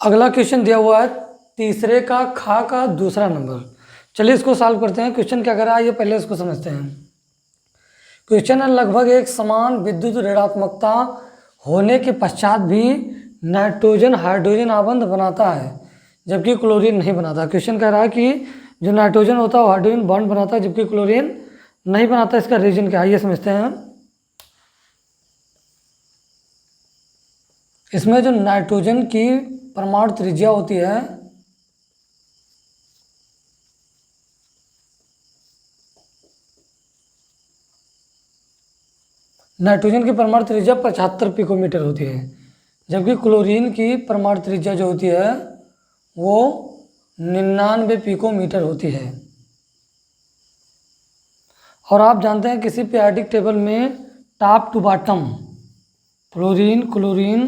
अगला क्वेश्चन दिया हुआ है तीसरे का खा का दूसरा नंबर। चलिए इसको सॉल्व करते हैं। क्वेश्चन क्या कर रहा है ये पहले इसको समझते हैं। क्वेश्चन है लगभग एक समान विद्युत ऋणात्मकता होने के पश्चात भी नाइट्रोजन हाइड्रोजन आबंध बनाता है जबकि क्लोरीन नहीं बनाता। क्वेश्चन कह रहा है कि जो नाइट्रोजन होता है वो हाइड्रोजन बॉन्ड बनाता है जबकि क्लोरीन नहीं बनाता। इसका रीजन क्या है ये समझते हैं। इसमें जो नाइट्रोजन की परमाणु त्रिज्या होती है नाइट्रोजन की परमाणु त्रिज्या 75 पिकोमीटर होती है जबकि क्लोरीन की परमाणु त्रिज्या जो होती है वो 99 पिकोमीटर होती है। और आप जानते हैं किसी पीरियोडिक टेबल में top to bottom fluorine chlorine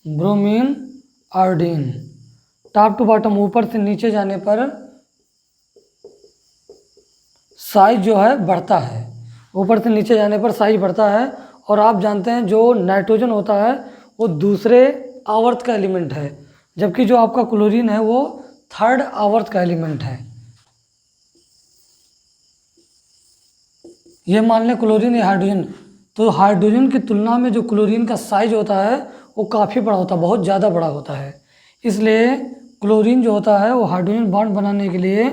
bromine iodine top to bottom ऊपर से नीचे जाने पर साइज जो है बढ़ता है। ऊपर से नीचे जाने पर साइज बढ़ता है। और आप जानते हैं जो नाइट्रोजन होता है वो दूसरे आवर्त का एलिमेंट है जबकि जो आपका क्लोरीन है वो थर्ड आवर्त का एलिमेंट है। ये मान लें क्लोरीन या हाइड्रोजन, तो हाइड्रोजन की तुलना में जो क्लोरीन का साइज होता है वो काफ़ी बड़ा होता है, बहुत ज़्यादा बड़ा होता है। इसलिए क्लोरीन जो होता है वो हाइड्रोजन बॉन्ड बनाने के लिए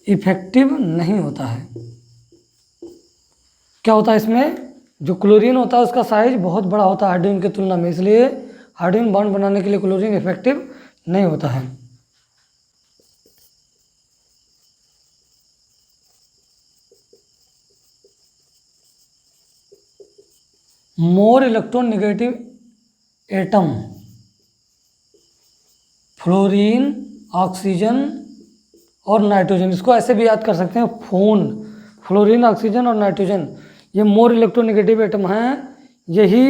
इफेक्टिव नहीं होता है। क्या होता है इसमें जो क्लोरीन होता है उसका साइज बहुत बड़ा होता है हाइड्रोजन की तुलना में, इसलिए हाइड्रोजन बॉन्ड बनाने के लिए क्लोरीन इफेक्टिव नहीं होता है। More electronegative atom fluorine oxygen और नाइट्रोजन, इसको ऐसे भी याद कर सकते हैं फोन। फ्लोरीन ऑक्सीजन और नाइट्रोजन ये मोर इलेक्ट्रोनेगेटिव एटम हैं, यही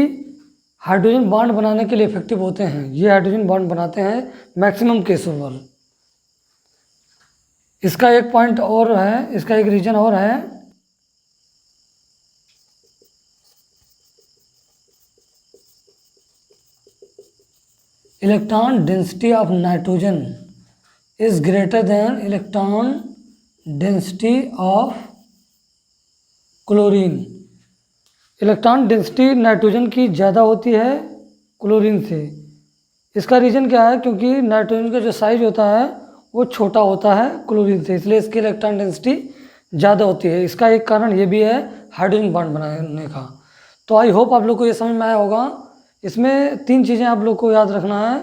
हाइड्रोजन बॉन्ड बनाने के लिए इफेक्टिव होते हैं। ये हाइड्रोजन बॉन्ड बनाते हैं मैक्सिमम केसों पर। इसका एक पॉइंट और है, इसका एक रीजन और है। Electron density of nitrogen is greater than electron density of chlorine. Electron density nitrogen की ज़्यादा होती है क्लोरीन से। इसका रीज़न क्या है, क्योंकि नाइट्रोजन का जो साइज होता है वो छोटा होता है क्लोरीन से, इसलिए इसकी इलेक्ट्रॉन डेंसिटी ज़्यादा होती है। इसका एक कारण ये भी है हाइड्रोजन बॉन्ड बनाने का। तो आई होप आप लोग को ये समझ में आया होगा। इसमें 3 चीज़ें आप लोग को याद रखना है।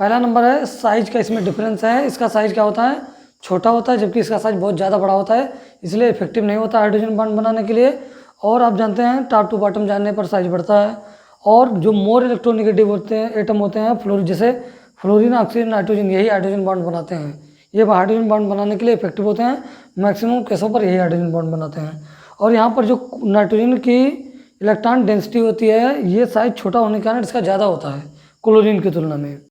पहला नंबर है साइज का इसमें डिफरेंस है। इसका साइज क्या होता है, छोटा होता है, जबकि इसका साइज बहुत ज़्यादा बड़ा होता है, इसलिए इफेक्टिव नहीं होता हाइड्रोजन बॉन्ड बनाने के लिए। और आप जानते हैं टॉप टू बॉटम जाने पर साइज बढ़ता है। और जो मोर इलेक्ट्रोनेगेटिव होते हैं एटम होते हैं फ्लोरीन, जैसे फ्लोरीन ऑक्सीजन नाइट्रोजन, यही हाइड्रोजन बॉन्ड बनाते हैं। ये हाइड्रोजन बॉन्ड बनाने के लिए इफेक्टिव होते हैं, मैक्सिमम केसों पर यही हाइड्रोजन बॉन्ड बनाते हैं। और यहाँ पर जो नाइट्रोजन की इलेक्ट्रॉन डेंसिटी होती है ये साइज छोटा होने के कारण इसका ज़्यादा होता है क्लोरीन की तुलना में।